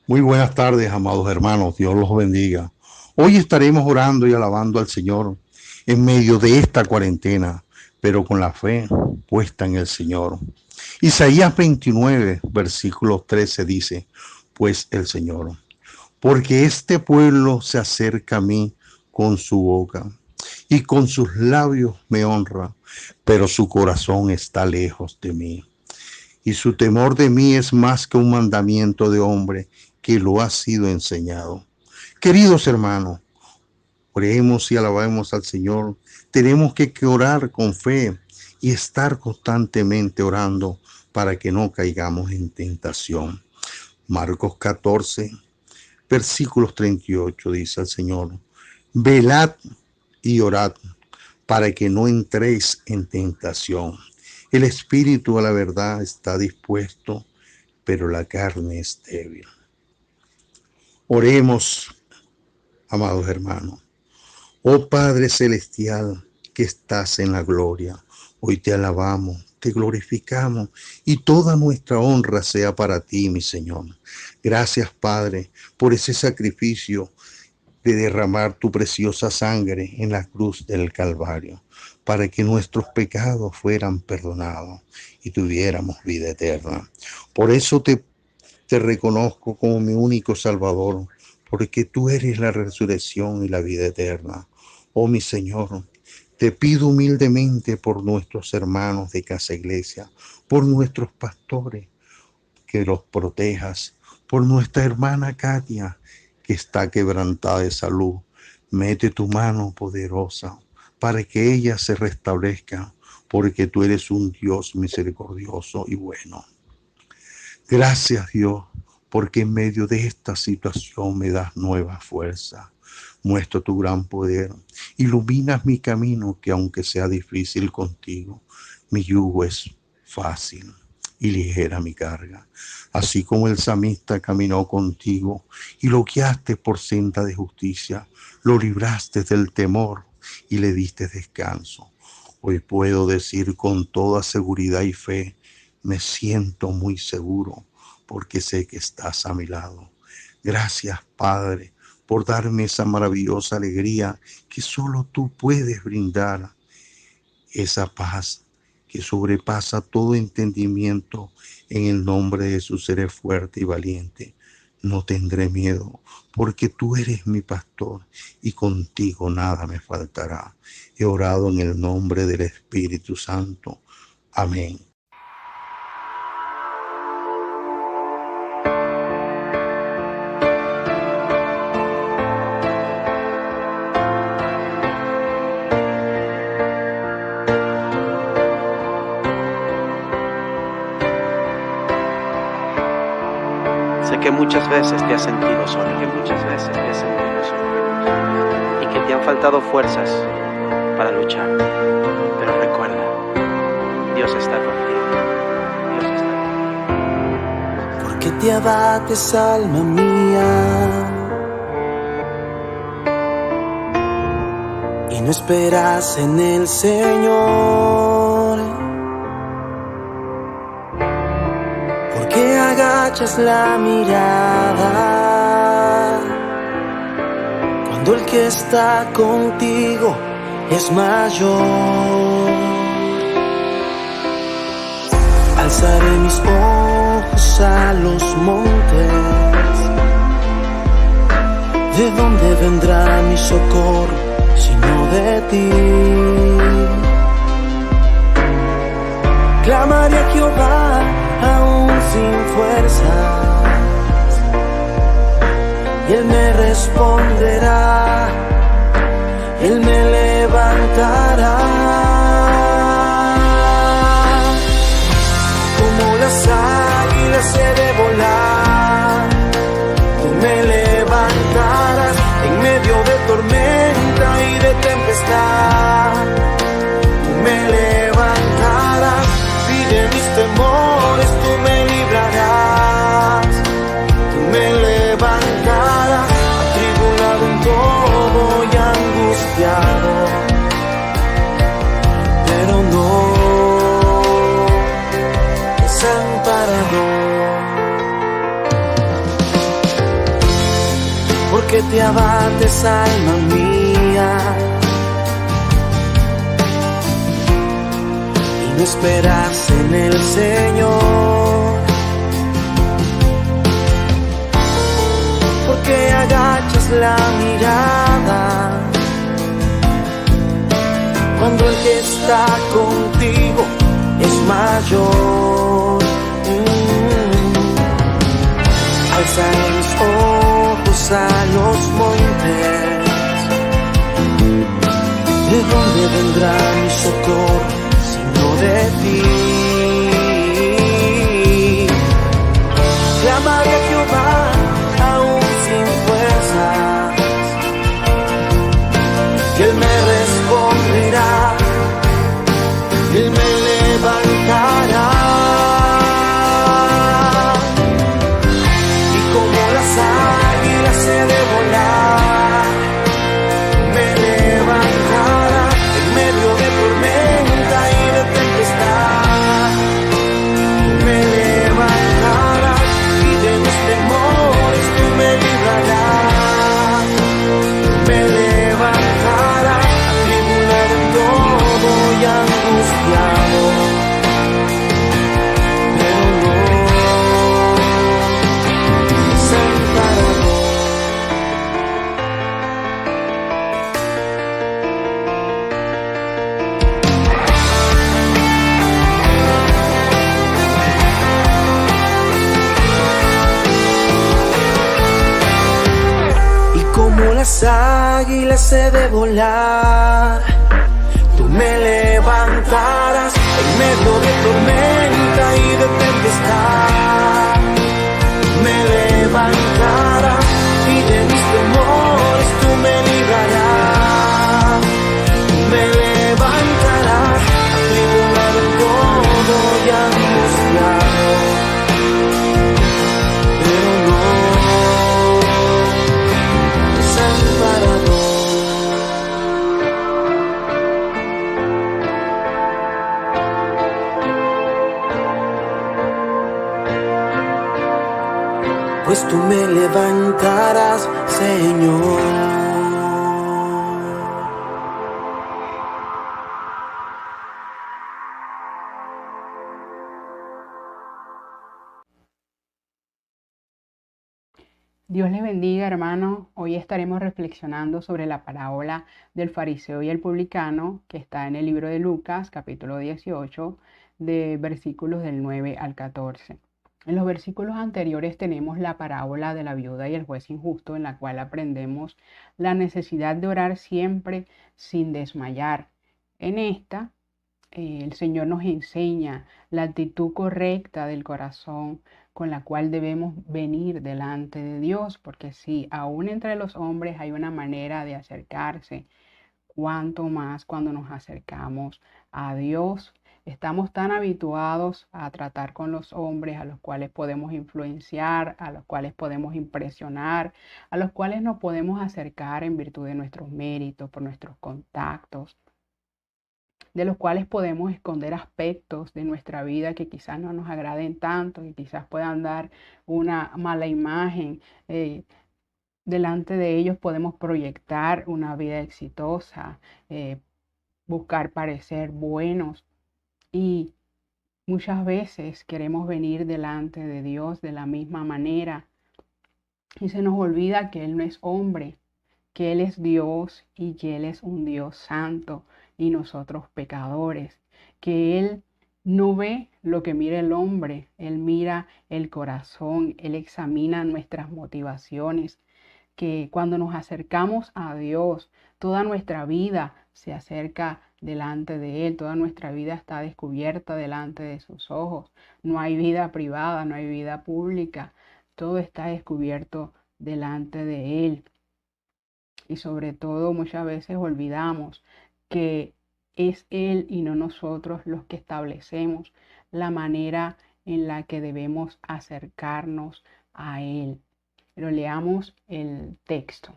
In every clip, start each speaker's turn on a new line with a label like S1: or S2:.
S1: Muy buenas tardes, amados hermanos. Dios los bendiga. Hoy estaremos orando y alabando al Señor en medio de esta cuarentena, pero con la fe puesta en el Señor. Isaías 29, versículo 13 dice, pues el Señor, porque este pueblo se acerca a mí con su boca y con sus labios me honra, pero su corazón está lejos de mí. Y su temor de mí es más que un mandamiento de hombre que lo ha sido enseñado. Queridos hermanos, oremos y alabemos al Señor. Tenemos que orar con fe y estar constantemente orando para que no caigamos en tentación. Marcos 14, versículos 38 dice el Señor, velad y orad para que no entréis en tentación. El espíritu a la verdad está dispuesto, pero la carne es débil. Oremos, amados hermanos. Oh Padre Celestial, que estás en la gloria, hoy te alabamos, te glorificamos y toda nuestra honra sea para ti, mi Señor. Gracias, Padre, por ese sacrificio de derramar tu preciosa sangre en la cruz del Calvario, para que nuestros pecados fueran perdonados y tuviéramos vida eterna. Por eso te reconozco como mi único Salvador, porque tú eres la resurrección y la vida eterna. Oh mi Señor, te pido humildemente por nuestros hermanos de Casa Iglesia, por nuestros pastores, que los protejas, por nuestra hermana Katia, que está quebrantada de salud. Mete tu mano poderosa para que ella se restablezca, porque tú eres un Dios misericordioso y bueno. Gracias, Dios, porque en medio de esta situación me das nueva fuerza. Muestro tu gran poder. Iluminas mi camino, que aunque sea difícil contigo, mi yugo es fácil y ligera mi carga. Así como el samita caminó contigo y lo guiaste por senda de justicia, lo libraste del temor y le diste descanso. Hoy puedo decir con toda seguridad y fe, me siento muy seguro porque sé que estás a mi lado. Gracias, Padre, por darme esa maravillosa alegría que solo tú puedes brindar, esa paz que sobrepasa todo entendimiento. En el nombre de Jesús seré fuerte y valiente. No tendré miedo, porque tú eres mi pastor y contigo nada me faltará. He orado en el nombre del Espíritu Santo. Amén.
S2: Sé que muchas veces te has sentido solo, y que te han faltado fuerzas para luchar. Pero recuerda, Dios está contigo.
S3: ¿Por qué te abates, alma mía? Y no esperas en el Señor. ¿Por qué agachas la mirada cuando el que está contigo es mayor? Alzaré mis ojos a los montes, ¿de dónde vendrá mi socorro sino de ti? Clamaré a Jehová aún sin fuerzas, y Él me responderá, Él me levantará. Como las águilas he de volar, tú me levantarás en medio de tormenta y de tempestad. Tú me levantarás y de mis temores tú me librarás. Tú me levantarás atribulado en todo y angustiado. que te abates, alma mía, y no esperas en el Señor, porque agachas la mirada cuando el que está contigo es mayor. Alzaré mis ojos a los montes, ¿de dónde vendrá mi socorro sino de ti? Clamaré a Jehová aún sin fuerzas, y Él me responderá, Él me levantará. De volar, me levantará en medio de tormenta y de tempestad, me levantará y de mis temores tú me librarás, me levantará atribulado en todo y angustiado, pero no desamparado. Las águilas he de volar, tú me levantarás en medio de tormenta y de tempestad, me levantarás y de mis temores tú me librarás, me levantarás atribulado en todo y angustiado, pero no desamparado. Pues tú me levantarás, Señor.
S4: Dios les bendiga, hermanos. Hoy estaremos reflexionando sobre la parábola del fariseo y el publicano que está en el libro de Lucas, capítulo 18, de versículos del 9 al 14. En los versículos anteriores tenemos la parábola de la viuda y el juez injusto, en la cual aprendemos la necesidad de orar siempre sin desmayar. En esta, el Señor nos enseña la actitud correcta del corazón con la cual debemos venir delante de Dios, porque si aún entre los hombres hay una manera de acercarse, cuanto más cuando nos acercamos a Dios. Estamos tan habituados a tratar con los hombres a los cuales podemos influenciar, a los cuales podemos impresionar, a los cuales nos podemos acercar en virtud de nuestros méritos, por nuestros contactos, de los cuales podemos esconder aspectos de nuestra vida que quizás no nos agraden tanto, que quizás puedan dar una mala imagen. Delante de ellos podemos proyectar una vida exitosa, buscar parecer buenos, y muchas veces queremos venir delante de Dios de la misma manera y se nos olvida que Él no es hombre, que Él es Dios y que Él es un Dios santo y nosotros pecadores, que Él no ve lo que mira el hombre, Él mira el corazón, Él examina nuestras motivaciones, que cuando nos acercamos a Dios, toda nuestra vida se acerca delante de Él, toda nuestra vida está descubierta delante de sus ojos, no hay vida privada, no hay vida pública, todo está descubierto delante de Él. Y sobre todo muchas veces olvidamos que es Él y no nosotros los que establecemos la manera en la que debemos acercarnos a Él. Pero leamos el texto.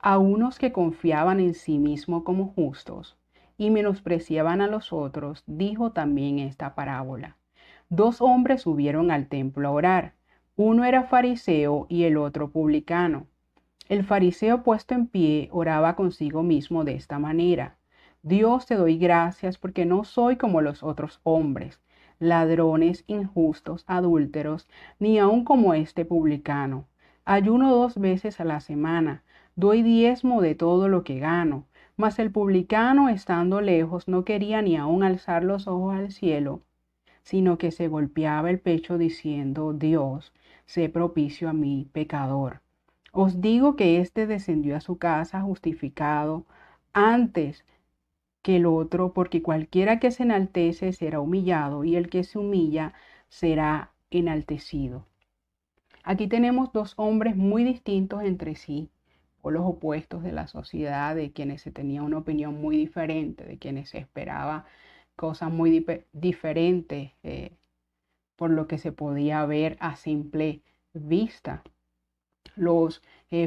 S4: A unos que confiaban en sí mismos como justos y menospreciaban a los otros, dijo también esta parábola. 2 hombres subieron al templo a orar. Uno era fariseo y el otro publicano. El fariseo puesto en pie oraba consigo mismo de esta manera: Dios, te doy gracias porque no soy como los otros hombres, ladrones, injustos, adúlteros, ni aun como este publicano. Ayuno 2 veces a la semana, doy diezmo de todo lo que gano. Mas el publicano, estando lejos, no quería ni aun alzar los ojos al cielo, sino que se golpeaba el pecho diciendo: Dios, sé propicio a mí, pecador. Os digo que éste descendió a su casa justificado antes que el otro, porque cualquiera que se enaltece será humillado, y el que se humilla será enaltecido. Aquí tenemos dos hombres muy distintos entre sí, por los opuestos de la sociedad, de quienes se tenía una opinión muy diferente, de quienes se esperaba cosas muy diferentes, por lo que se podía ver a simple vista. Los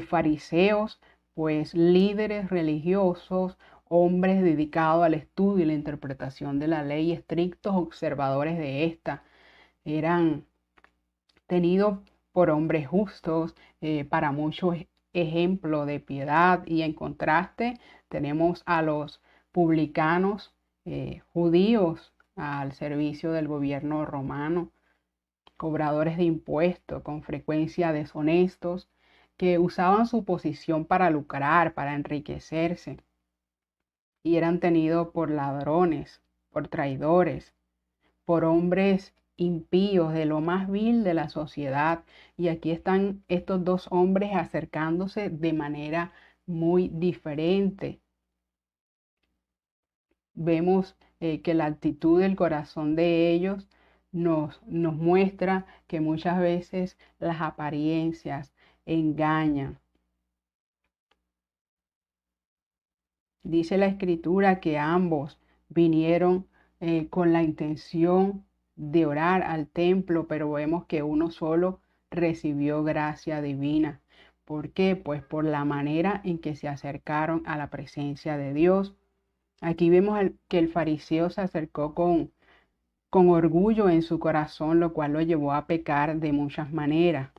S4: fariseos, pues líderes religiosos, hombres dedicados al estudio y la interpretación de la ley, estrictos observadores de esta, eran tenidos por hombres justos, para muchos ejemplo de piedad, y en contraste tenemos a los publicanos, judíos al servicio del gobierno romano, cobradores de impuestos, con frecuencia deshonestos, que usaban su posición para lucrar, para enriquecerse, y eran tenidos por ladrones, por traidores, por hombres impíos de lo más vil de la sociedad. Y aquí están estos dos hombres acercándose de manera muy diferente. Vemos que la actitud del corazón de ellos nos muestra que muchas veces las apariencias engañan. Dice la escritura que ambos vinieron con la intención de orar al templo, pero vemos que uno solo recibió gracia divina. ¿Por qué? Pues por la manera en que se acercaron a la presencia de Dios. Aquí vemos que el fariseo se acercó con orgullo en su corazón, lo cual lo llevó a pecar de muchas maneras.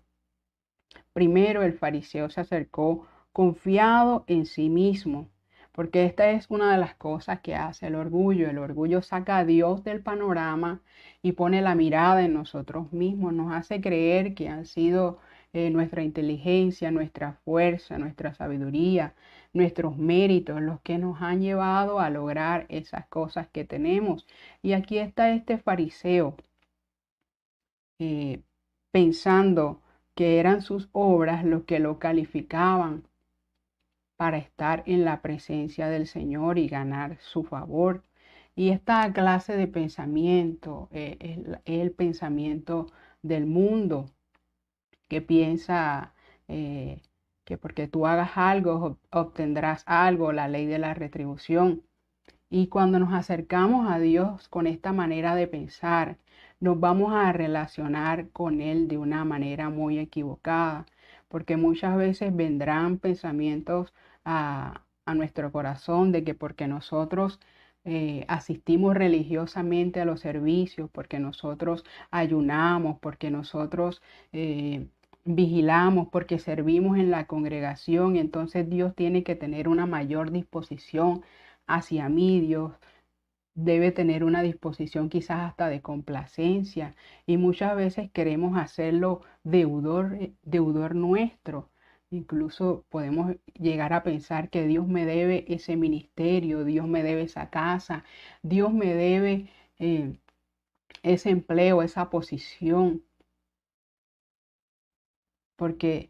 S4: Primero, el fariseo se acercó confiado en sí mismo, porque esta es una de las cosas que hace el orgullo. El orgullo saca a Dios del panorama y pone la mirada en nosotros mismos, nos hace creer que han sido nuestra inteligencia, nuestra fuerza, nuestra sabiduría, nuestros méritos los que nos han llevado a lograr esas cosas que tenemos. Y aquí está este fariseo pensando que eran sus obras lo que lo calificaban para estar en la presencia del Señor y ganar su favor. Y esta clase de pensamiento es el pensamiento del mundo, que piensa que porque tú hagas algo obtendrás algo, la ley de la retribución. Y cuando nos acercamos a Dios con esta manera de pensar, nos vamos a relacionar con Él de una manera muy equivocada, porque muchas veces vendrán pensamientos a nuestro corazón de que porque nosotros asistimos religiosamente a los servicios, porque nosotros ayunamos, porque nosotros vigilamos, porque servimos en la congregación, entonces Dios tiene que tener una mayor disposición hacia mí. Dios debe tener una disposición quizás hasta de complacencia, y muchas veces queremos hacerlo deudor nuestro. Incluso podemos llegar a pensar que Dios me debe ese ministerio, Dios me debe esa casa, Dios me debe ese empleo, esa posición, porque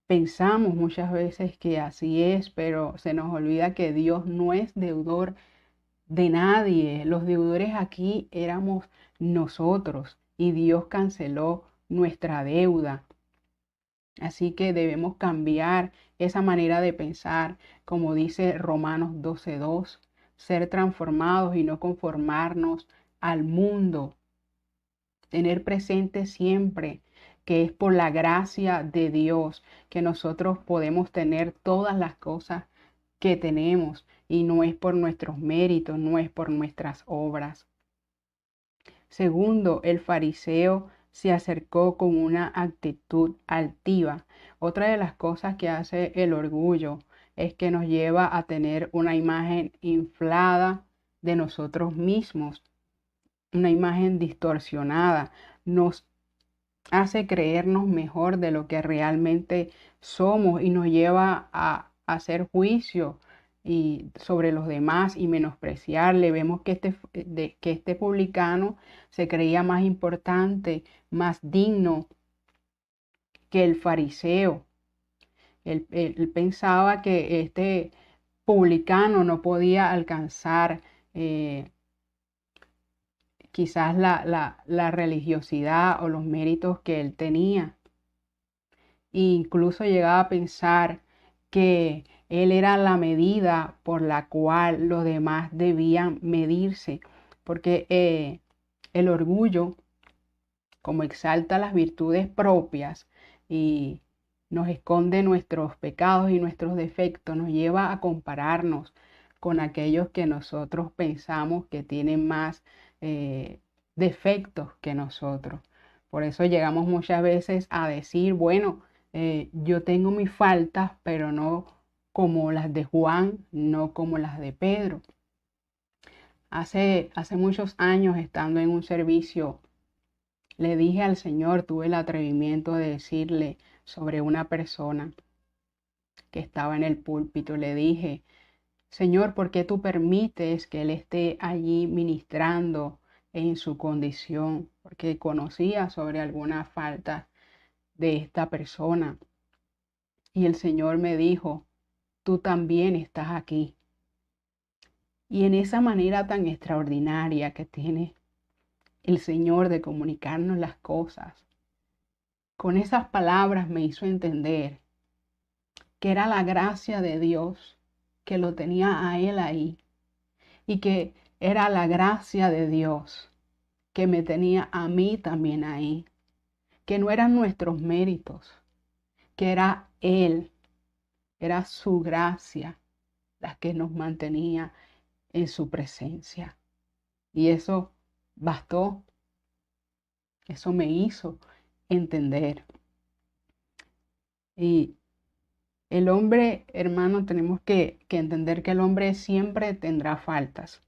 S4: pensamos muchas veces que así es, pero se nos olvida que Dios no es deudor de nadie. Los deudores aquí éramos nosotros, y Dios canceló nuestra deuda. Así que debemos cambiar esa manera de pensar, como dice Romanos 12:2, ser transformados y no conformarnos al mundo. Tener presente siempre que es por la gracia de Dios que nosotros podemos tener todas las cosas que tenemos, y no es por nuestros méritos, no es por nuestras obras. Segundo, el fariseo se acercó con una actitud altiva. Otra de las cosas que hace el orgullo es que nos lleva a tener una imagen inflada de nosotros mismos, una imagen distorsionada. Nos hace creernos mejor de lo que realmente somos y nos lleva a hacer juicio sobre los demás y menospreciarle. Vemos que este publicano se creía más importante, más digno que el fariseo. Él pensaba que este publicano no podía alcanzar quizás la religiosidad o los méritos que él tenía. E incluso llegaba a pensar que él era la medida por la cual los demás debían medirse, porque el orgullo, como exalta las virtudes propias y nos esconde nuestros pecados y nuestros defectos, nos lleva a compararnos con aquellos que nosotros pensamos que tienen más defectos que nosotros. Por eso llegamos muchas veces a decir, bueno, yo tengo mis faltas, pero no como las de Juan, no como las de Pedro. Hace muchos años, estando en un servicio, le dije al Señor, tuve el atrevimiento de decirle sobre una persona que estaba en el púlpito, le dije, Señor, ¿por qué tú permites que él esté allí ministrando en su condición? Porque conocía sobre alguna falta de esta persona. Y el Señor me dijo, tú también estás aquí. Y en esa manera tan extraordinaria que tiene el Señor de comunicarnos las cosas, con esas palabras me hizo entender que era la gracia de Dios que lo tenía a él ahí y que era la gracia de Dios que me tenía a mí también ahí, que no eran nuestros méritos, que era Él, era su gracia la que nos mantenía en su presencia. Y eso bastó, eso me hizo entender. Y el hombre, hermano, tenemos que entender que el hombre siempre tendrá faltas.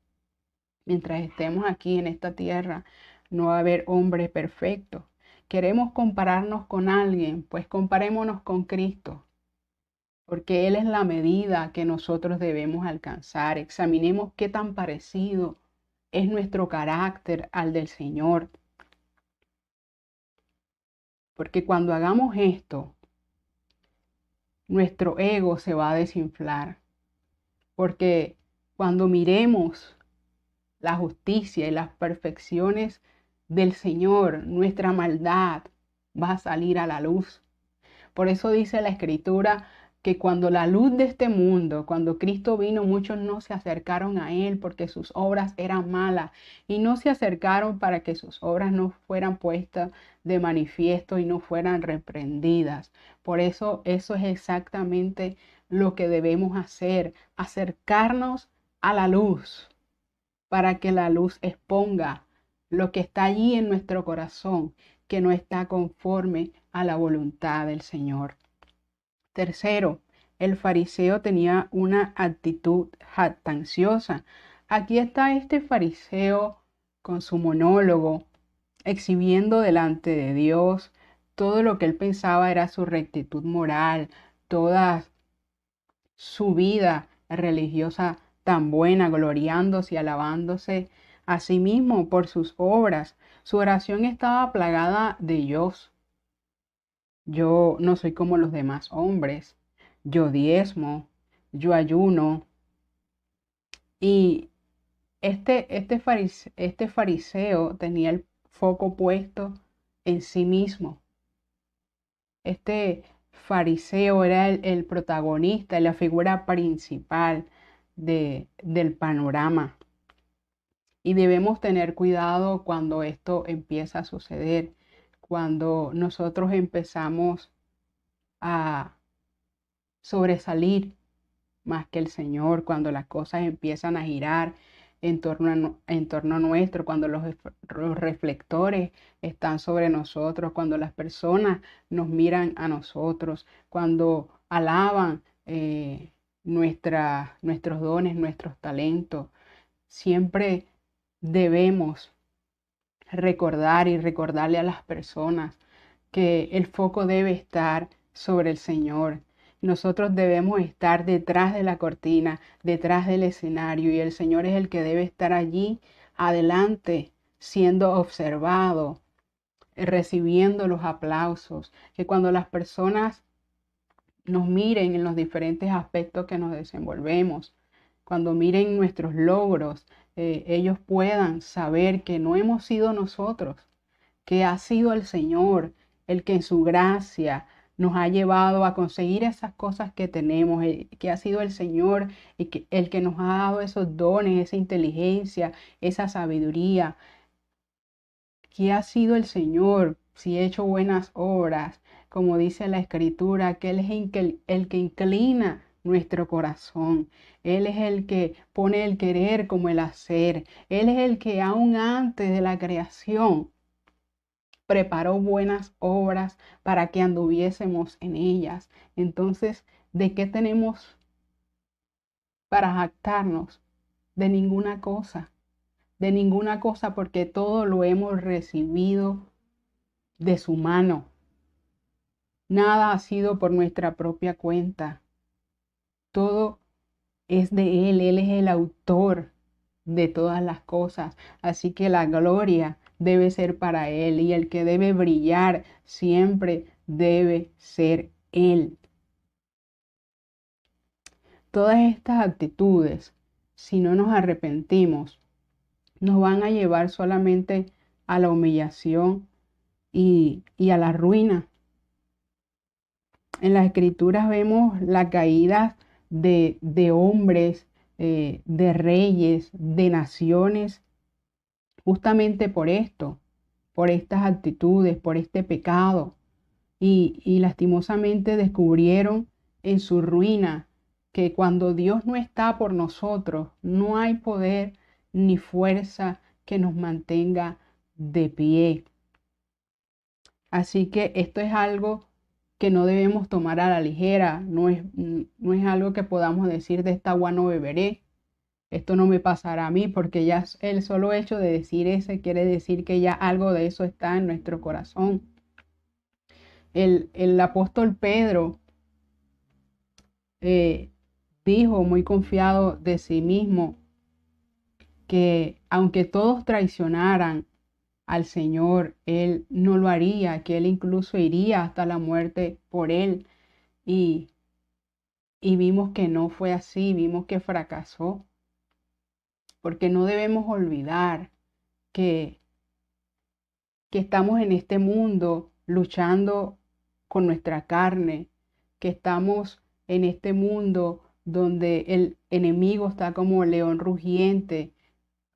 S4: Mientras estemos aquí en esta tierra, no va a haber hombre perfecto. ¿Queremos compararnos con alguien? Pues comparémonos con Cristo, porque Él es la medida que nosotros debemos alcanzar. Examinemos qué tan parecido es nuestro carácter al del Señor. Porque cuando hagamos esto, nuestro ego se va a desinflar. Porque cuando miremos la justicia y las perfecciones del Señor, nuestra maldad va a salir a la luz. Por eso dice la Escritura que cuando la luz de este mundo, cuando Cristo vino, muchos no se acercaron a Él porque sus obras eran malas y no se acercaron para que sus obras no fueran puestas de manifiesto y no fueran reprendidas. Por eso es exactamente lo que debemos hacer, acercarnos a la luz para que la luz exponga lo que está allí en nuestro corazón, que no está conforme a la voluntad del Señor. Tercero, el fariseo tenía una actitud jactanciosa. Aquí está este fariseo con su monólogo, exhibiendo delante de Dios todo lo que él pensaba era su rectitud moral, toda su vida religiosa tan buena, gloriándose y alabándose a sí mismo por sus obras. Su oración estaba plagada de yo no soy como los demás hombres, yo diezmo, yo ayuno. Y este fariseo tenía el foco puesto en sí mismo. Este fariseo era el protagonista, la figura principal del panorama. Y debemos tener cuidado cuando esto empieza a suceder, cuando nosotros empezamos a sobresalir más que el Señor, cuando las cosas empiezan a girar en torno nuestro, cuando los reflectores están sobre nosotros, cuando las personas nos miran a nosotros, cuando alaban nuestros dones, nuestros talentos. Siempre debemos recordar y recordarle a las personas que el foco debe estar sobre el Señor. Nosotros debemos estar detrás de la cortina, detrás del escenario, y el Señor es el que debe estar allí adelante, siendo observado, recibiendo los aplausos, que cuando las personas nos miren en los diferentes aspectos que nos desenvolvemos, cuando miren nuestros logros, ellos puedan saber que no hemos sido nosotros, que ha sido el Señor el que en su gracia nos ha llevado a conseguir esas cosas que tenemos, que ha sido el Señor el que nos ha dado esos dones, esa inteligencia, esa sabiduría, que ha sido el Señor si he hecho buenas obras, como dice la Escritura, que Él es el que inclina nuestro corazón. Él es el que pone el querer como el hacer. Él es el que aún antes de la creación preparó buenas obras para que anduviésemos en ellas. Entonces, ¿de qué tenemos para jactarnos? De ninguna cosa, porque todo lo hemos recibido de su mano. Nada ha sido por nuestra propia cuenta. Todo es de Él. Él es el autor de todas las cosas. Así que la gloria debe ser para Él, y el que debe brillar siempre debe ser Él. Todas estas actitudes, si no nos arrepentimos, nos van a llevar solamente a la humillación y a la ruina. En las Escrituras vemos la caída de hombres, de reyes, de naciones, justamente por esto, por estas actitudes, por este pecado. Y lastimosamente descubrieron en su ruina que cuando Dios no está por nosotros, no hay poder ni fuerza que nos mantenga de pie. Así que esto es algo que no debemos tomar a la ligera. No es algo que podamos decir: de esta agua no beberé, esto no me pasará a mí, porque ya el solo hecho de decir ese quiere decir que ya algo de eso está en nuestro corazón. El apóstol Pedro dijo muy confiado de sí mismo que aunque todos traicionaran al Señor, Él no lo haría, que Él incluso iría hasta la muerte por Él. Y vimos que no fue así, vimos que fracasó, porque no debemos olvidar que estamos en este mundo luchando con nuestra carne, que estamos en este mundo donde el enemigo está como león rugiente,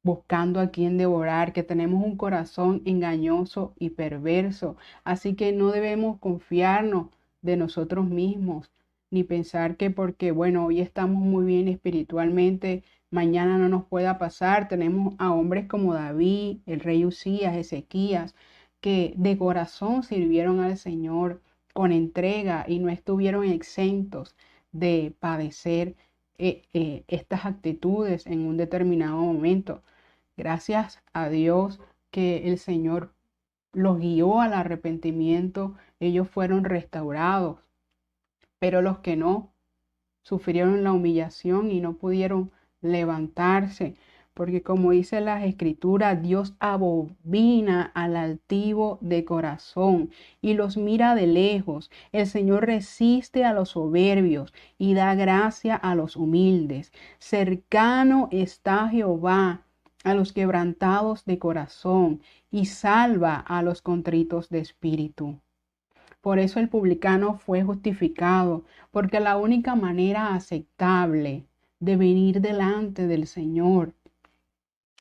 S4: buscando a quien devorar, que tenemos un corazón engañoso y perverso. Así que no debemos confiarnos de nosotros mismos, ni pensar que porque, bueno, hoy estamos muy bien espiritualmente, mañana no nos pueda pasar. Tenemos a hombres como David, el rey Usías, Ezequías, que de corazón sirvieron al Señor con entrega y no estuvieron exentos de padecer estas actitudes en un determinado momento. Gracias a Dios que el Señor los guió al arrepentimiento, ellos fueron restaurados, pero los que no sufrieron la humillación y no pudieron levantarse, porque como dice las Escrituras, Dios abomina al altivo de corazón y los mira de lejos. El Señor resiste a los soberbios y da gracia a los humildes. Cercano está Jehová a los quebrantados de corazón y salva a los contritos de espíritu. Por eso el publicano fue justificado, porque la única manera aceptable de venir delante del Señor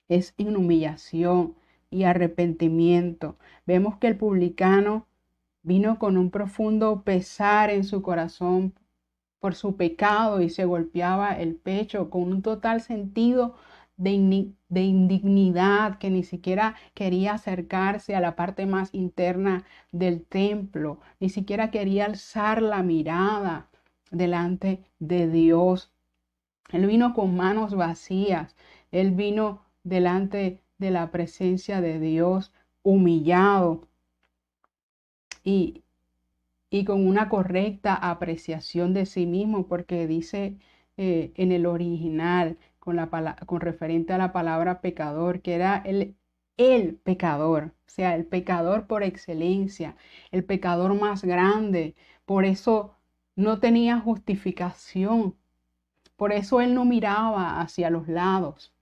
S4: es en humillación y arrepentimiento. Vemos que el publicano vino con un profundo pesar en su corazón por su pecado y se golpeaba el pecho con un total sentido de indignidad, que ni siquiera quería acercarse a la parte más interna del templo, ni siquiera quería alzar la mirada delante de Dios. Él vino con manos vacías, él vino delante de la presencia de Dios humillado y, y con una correcta apreciación de sí mismo, porque dice en el original, con referente a la palabra pecador, que era el pecador, o sea, el pecador por excelencia, el pecador más grande. Por eso no tenía justificación, por eso él no miraba hacia los lados,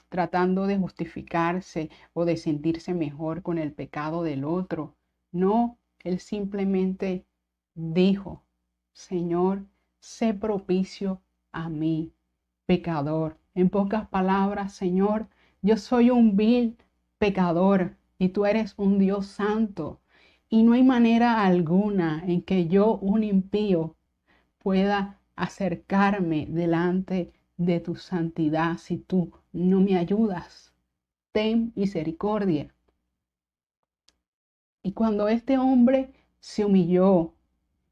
S4: tratando de justificarse o de sentirse mejor con el pecado del otro. No, él simplemente dijo: Señor, sé propicio a mí, pecador. En pocas palabras, Señor, yo soy un vil pecador y tú eres un Dios santo. Y no hay manera alguna en que yo, un impío, pueda acercarme delante de tu santidad si tú no me ayudas. Ten misericordia. Y cuando este hombre se humilló,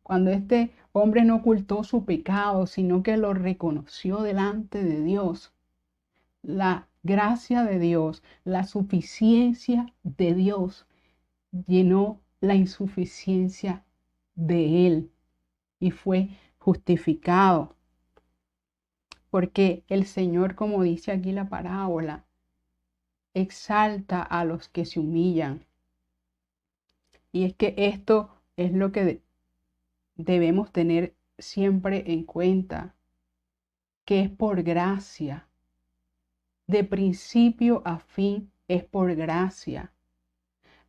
S4: cuando este hombre no ocultó su pecado, sino que lo reconoció delante de Dios, la gracia de Dios, la suficiencia de Dios llenó la insuficiencia de él y fue justificado. Porque el Señor, como dice aquí la parábola, exalta a los que se humillan. Y es que esto es lo que debemos tener siempre en cuenta, que es por gracia. De principio a fin es por gracia.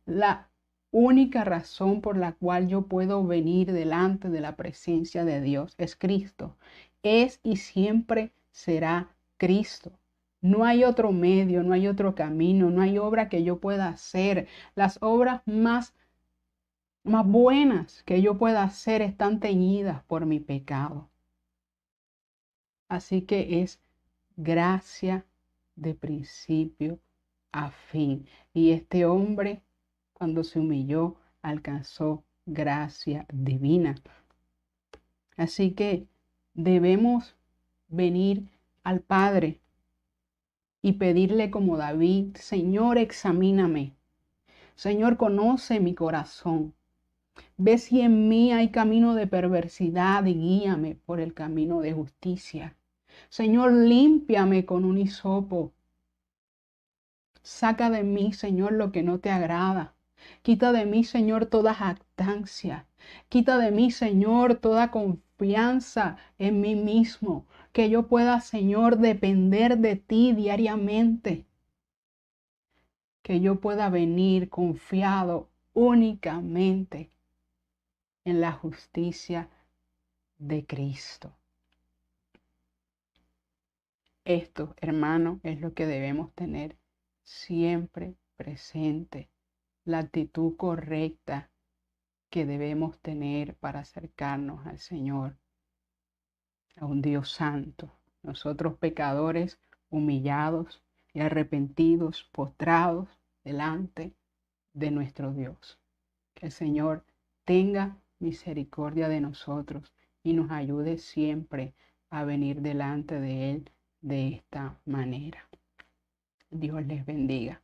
S4: La única razón por la cual yo puedo venir delante de la presencia de Dios es Cristo. Es y siempre será Cristo. No hay otro medio, no hay otro camino, no hay obra que yo pueda hacer. Las obras más buenas que yo pueda hacer están teñidas por mi pecado. Así que es gracia de principio a fin. Y este hombre, cuando se humilló, alcanzó gracia divina. Así que debemos venir al Padre y pedirle como David: Señor, examíname. Señor, conoce mi corazón. Ve si en mí hay camino de perversidad y guíame por el camino de justicia. Señor, límpiame con un hisopo. Saca de mí, Señor, lo que no te agrada. Quita de mí, Señor, toda jactancia. Quita de mí, Señor, toda confianza en mí mismo. Que yo pueda, Señor, depender de ti diariamente. Que yo pueda venir confiado únicamente en la justicia de Cristo. Esto, hermano, es lo que debemos tener siempre presente. La actitud correcta que debemos tener para acercarnos al Señor, a un Dios santo. Nosotros pecadores, humillados y arrepentidos, postrados delante de nuestro Dios. Que el Señor tenga misericordia de nosotros y nos ayude siempre a venir delante de Él de esta manera. Dios les bendiga.